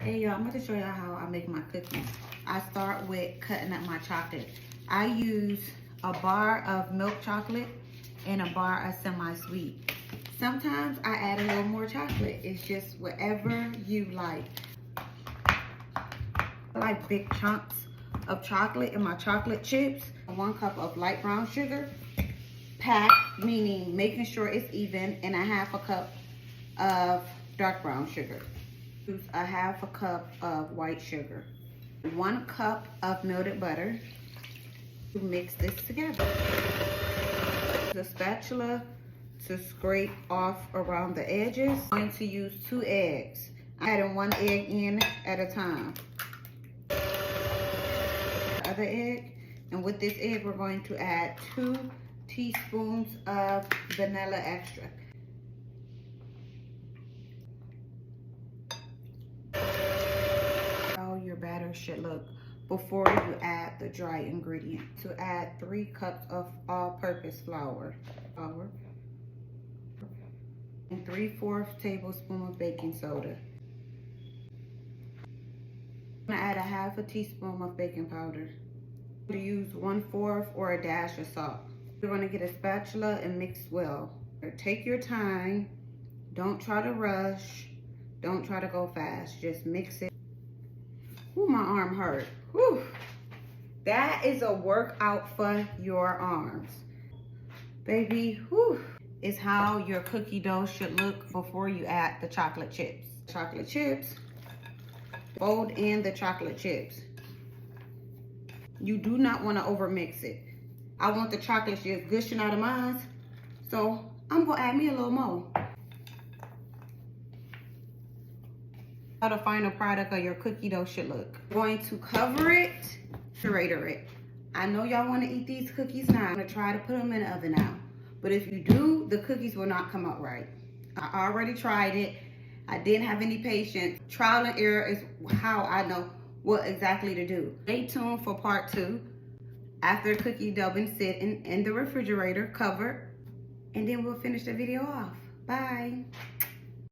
Hey y'all, I'm going to show y'all how I make my cookies. I start with cutting up my chocolate. I use a bar of milk chocolate and a bar of semi-sweet. Sometimes I add a little more chocolate. It's just whatever you like. I like big chunks of chocolate in my chocolate chips. 1 cup of light brown sugar, packed, meaning making sure it's even, and a 1/2 cup of dark brown sugar. Use a 1/2 cup of white sugar, 1 cup of melted butter to mix this together. The spatula to scrape off around the edges. I'm going to use 2 eggs. I'm adding 1 egg in at a time. The other egg, and with this egg we're going to add 2 teaspoons of vanilla extract. Your batter should look before you add the dry ingredient. To add 3 cups of all-purpose flour, and 3/4 tablespoon of baking soda. I'm gonna add a 1/2 teaspoon of baking powder. To use 1/4 or a dash of salt. You're gonna get a spatula and mix well. Take your time. Don't try to rush. Don't try to go fast. Just mix it. Ooh, my arm hurt. Whew. That is a workout for your arms. Baby, whew, is how your cookie dough should look before you add the chocolate chips. Chocolate chips, fold in the chocolate chips. You do not want to overmix it. I want the chocolate just gushing out of mine, so I'm gonna add me a little more. How the final product of your cookie dough should look. I'm going to cover it, refrigerator it. I know y'all want to eat these cookies now. I'm going to try to put them in the oven now. But if you do, the cookies will not come out right. I already tried it. I didn't have any patience. Trial and error is how I know what exactly to do. Stay tuned for part 2. After the cookie dough been sitting in the refrigerator, covered, and then we'll finish the video off. Bye.